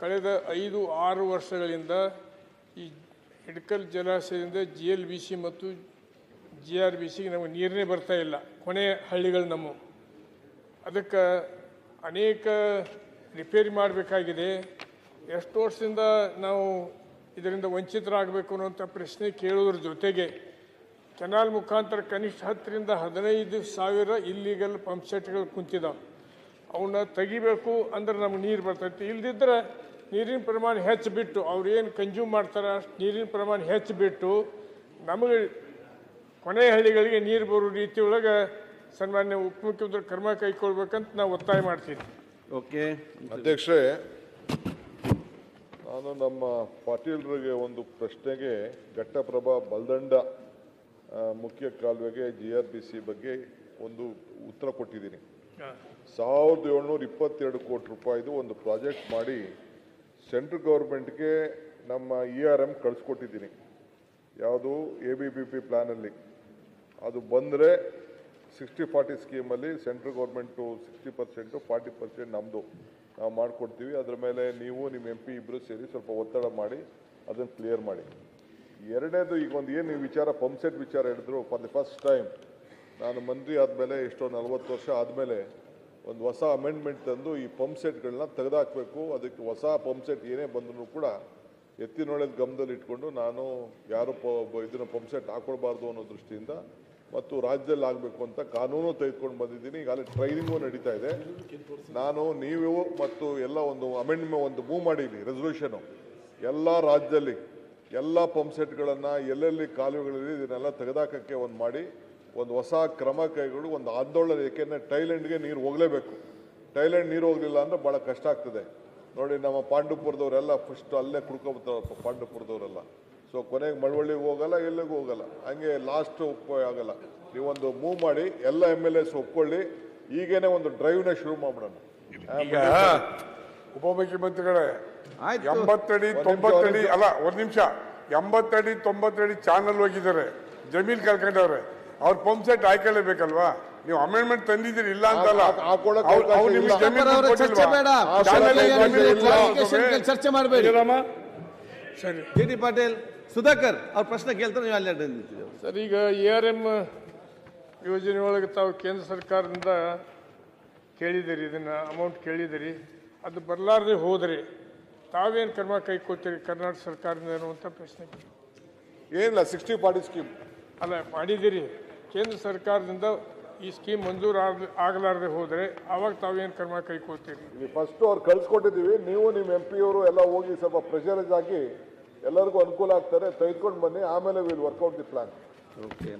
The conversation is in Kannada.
ಕಳೆದ 5-6 ವರ್ಷಗಳಿಂದ ಈ ಹಿಡಕಲ್ ಜಲಾಶಯದಿಂದ GLBC ಮತ್ತು GRBCಗೆ ನಮಗೆ ನೀರೇ ಬರ್ತಾ ಇಲ್ಲ. ಕೊನೆಯ ಹಳ್ಳಿಗಳು ನಮ್ಮ. ಅದಕ್ಕೆ ಅನೇಕ ರಿಪೇರಿ ಮಾಡಬೇಕಾಗಿದೆ. ಎಷ್ಟು ವರ್ಷದಿಂದ ನಾವು ಇದರಿಂದ ವಂಚಿತರಾಗಬೇಕು ಅನ್ನುವಂಥ ಪ್ರಶ್ನೆ ಕೇಳೋದ್ರ ಜೊತೆಗೆ ಕೆನಾಲ್ ಮುಖಾಂತರ ಕನಿಷ್ಠ 10ರಿಂದ 15,000 ಇಲ್ಲಿಗಲ್ ಪಂಪ್ ಸೆಟ್ಗಳು ಕುಂತಿದ್ದಾವೆ. ಅವನ್ನ ತೆಗಿಬೇಕು ಅಂದ್ರೆ ನಮ್ಗೆ ನೀರು ಬರ್ತೈತಿ. ಇಲ್ದಿದ್ರೆ ನೀರಿನ ಪ್ರಮಾಣ ಹೆಚ್ಚಿಬಿಟ್ಟು ಅವ್ರು ಏನು ಕನ್ಸ್ಯೂಮ್ ಮಾಡ್ತಾರೆ ಅಷ್ಟು ನೀರಿನ ಪ್ರಮಾಣ ಹೆಚ್ಚಿಬಿಟ್ಟು ನಮಗೆ ಕೊನೆಯ ಹಳ್ಳಿಗಳಿಗೆ ನೀರು ಬರೋ ರೀತಿಯೊಳಗೆ ಸನ್ಮಾನ್ಯ ಉಪಮುಖ್ಯಮಂತ್ರಿ ಕ್ರಮ ಕೈಗೊಳ್ಬೇಕಂತ ನಾವು ಒತ್ತಾಯ ಮಾಡ್ತೀವಿ. ಓಕೆ ಅಧ್ಯಕ್ಷರೇ, ನಾನು ನಮ್ಮ ಪಾಟೀಲರಿಗೆ ಒಂದು ಪ್ರಶ್ನೆಗೆ ಘಟ್ಟಪ್ರಭಾ ಬಲ್ದಂಡ ಮುಖ್ಯ ಕಾಲುವೆಗೆ GRBC ಬಗ್ಗೆ ಒಂದು ಉತ್ತರ ಕೊಟ್ಟಿದ್ದೀನಿ. 1722 ಕೋಟಿ ರೂಪಾಯಿದು ಒಂದು ಪ್ರಾಜೆಕ್ಟ್ ಮಾಡಿ ಸೆಂಟ್ರಲ್ ಗೌರ್ಮೆಂಟ್ಗೆ ನಮ್ಮ ERM ಕಳಿಸ್ಕೊಟ್ಟಿದ್ದೀನಿ. ಯಾವುದು ABBP ಪ್ಲ್ಯಾನಲ್ಲಿ. ಅದು ಬಂದರೆ 60-40 ಸ್ಕೀಮಲ್ಲಿ ಸೆಂಟ್ರಲ್ ಗೌರ್ಮೆಂಟು 60%, 40% ನಮ್ಮದು ನಾವು ಮಾಡಿಕೊಡ್ತೀವಿ. ಅದರ ಮೇಲೆ ನೀವು ನಿಮ್ಮ MP ಇಬ್ಬರು ಸೇರಿ ಸ್ವಲ್ಪ ಒತ್ತಡ ಮಾಡಿ ಅದನ್ನು ಕ್ಲಿಯರ್ ಮಾಡಿ. ಎರಡನೇದು, ಈಗ ಒಂದು ಏನು ವಿಚಾರ ಪಂಪ್ ಸೆಟ್ ವಿಚಾರ ಹೇಳಿದ್ರು, ಫಾರ್ ದಿ ಫಸ್ಟ್ ಟೈಮ್ ನಾನು ಮಂತ್ರಿ ಆದಮೇಲೆ ಎಷ್ಟೋ 40 ವರ್ಷ ಆದಮೇಲೆ ಒಂದು ಹೊಸ ಅಮೆಂಡ್ಮೆಂಟ್ ತಂದು ಈ ಪಂಪ್ ಸೆಟ್ಗಳನ್ನ ತೆಗೆದುಹಾಕಬೇಕು. ಅದಕ್ಕೆ ಹೊಸ ಪಂಪ್ ಸೆಟ್ ಏನೇ ಬಂದರೂ ಕೂಡ ಎತ್ತಿನೊಳೆದ ಗಮನದಲ್ಲಿ ಇಟ್ಕೊಂಡು ನಾನು ಯಾರು ಇದನ್ನು ಪಂಪ್ ಸೆಟ್ ಹಾಕೊಳ್ಬಾರ್ದು ಅನ್ನೋ ದೃಷ್ಟಿಯಿಂದ ಮತ್ತು ರಾಜ್ಯದಲ್ಲಿ ಆಗಬೇಕು ಅಂತ ಕಾನೂನು ತೆಗೆದುಕೊಂಡು ಬಂದಿದ್ದೀನಿ. ಈಗಾಗಲೇ ಟ್ರೈನಿಂಗು ನಡೀತಾ ಇದೆ. ನಾನು ನೀವು ಮತ್ತು ಎಲ್ಲ ಒಂದು ಅಮೆಂಡ್ಮೆಂಟ್ ಒಂದು ಮೂವ್ ಮಾಡಿದ್ದೀನಿ, ರೆಸಲ್ಯೂಷನು ಎಲ್ಲ ರಾಜ್ಯದಲ್ಲಿ ಎಲ್ಲ ಪಂಪ್ ಸೆಟ್ಗಳನ್ನು ಎಲ್ಲೆಲ್ಲಿ ಕಾಲುವೆಗಳಲ್ಲಿ ಇದನ್ನೆಲ್ಲ ತೆಗೆದಾಕಕ್ಕೆ ಒಂದು ಮಾಡಿ ಒಂದು ಹೊಸ ಕ್ರಮ ಕೈಗೊಳ್ಳಿ ಒಂದು ಆಂದೋಲನ. ಏಕೆಂದರೆ ಥೈಲ್ಯಾಂಡ್ಗೆ ನೀರು ಹೋಗಲೇಬೇಕು. ಥೈಲ್ಯಾಂಡ್ ನೀರು ಹೋಗಲಿಲ್ಲ ಅಂದರೆ ಭಾಳ ಕಷ್ಟ ಆಗ್ತದೆ. ನೋಡಿ, ನಮ್ಮ ಪಾಂಡುಪುರದವರೆಲ್ಲ ಫಸ್ಟ್ ಅಲ್ಲೇ ಕುಡ್ಕೊಬಿಡ್ತಾರೆ, ಪಾಂಡುಪುರದವರೆಲ್ಲ. ಸೊ ಕೊನೆಗೆ ಮಳವಳ್ಳಿಗೆ ಹೋಗಲ್ಲ, ಎಲ್ಲಿಗೂ ಹೋಗಲ್ಲ, ಹಂಗೆ ಲಾಸ್ಟ್ ಆಗಲ್ಲ. ನೀವೊಂದು ಮೂವ್ ಮಾಡಿ, ಎಲ್ಲ MLAs ಒಪ್ಕೊಳ್ಳಿ. ಈಗೇನೆ ಒಂದು ಡ್ರೈವ್ನ ಶುರು ಮಾಡೋಣ. ಈಗ ಉಪಮುಖ್ಯಮಂತ್ರಿಗಳೇ 80 ಅಡಿ 90 ಅಡಿ ಅಲ್ಲ, ಒಂದು ನಿಮಿಷ, 80 ಅಡಿ 90 ಅಡಿ ಚಾನಲ್ ಹೋಗಿದ್ದಾರೆ, ಜಮೀನ್ ಕಳ್ಕೊಂಡವ್ರೆ. ಅವ್ರ ಪಂಪ್ ಸೆಟ್ ಹಾಕೊಳ್ಳೇಬೇಕಲ್ವಾ? ನೀವು ಅಮೆಂಡ್ಮೆಂಟ್ ತಂದಿದ್ದೀರಿ, ಇಲ್ಲ ಅಂತಲ್ಲ. ಚರ್ಚೆ ಮಾಡಬೇಡಿ. ಸರಿ, JT ಪಾಟೀಲ್, ಸುಧಾಕರ್ ಅವ್ರ ಪ್ರಶ್ನೆ ಕೇಳ್ತಾರೆ, ನೀವು ಅಲ್ಲೇ ನಿಂತಿದ್ದೇವೆ. ಸರ್, ಈಗ ERM ಯೋಜನೆ ಒಳಗೆ ತಾವು ಕೇಂದ್ರ ಸರ್ಕಾರದಿಂದ ಕೇಳಿದಿರಿ, ಇದನ್ನು ಅಮೌಂಟ್ ಕೇಳಿದಿರಿ. ಅದು ಬರಲಾರ್ದೆ ಹೋದರೆ ತಾವೇನು ಕ್ರಮ ಕೈಗೊಳ್ತೀರಿ ಕರ್ನಾಟಕ ಸರ್ಕಾರದಿಂದ ಅನ್ನುವಂಥ ಪ್ರಶ್ನೆ. ಏನಿಲ್ಲ, 60-40 ಸ್ಕೀಮ್ ಅಲ್ಲ ಮಾಡಿದ್ದೀರಿ. ಕೇಂದ್ರ ಸರ್ಕಾರದಿಂದ ಈ ಸ್ಕೀಮ್ ಮಂಜೂರು ಆಗಲಾರದೆ ಹೋದರೆ ಆವಾಗ ತಾವೇನು ಕ್ರಮ ಕೈಗೊಳ್ತೀರಿ? ಫಸ್ಟ್ ಅವ್ರು ಕಳ್ಸಿಕೊಟ್ಟಿದ್ದೀವಿ. ನೀವು ನಿಮ್ಮ MP ಅವರು ಎಲ್ಲ ಹೋಗಿ ಸ್ವಲ್ಪ ಪ್ರೆಷರೈಸ್ ಆಗಿ ಎಲ್ಲರಿಗೂ ಅನುಕೂಲ ಆಗ್ತಾರೆ, ತೆಗೆದುಕೊಂಡು ಬನ್ನಿ. ಆಮೇಲೆ will work out the plan. Okay.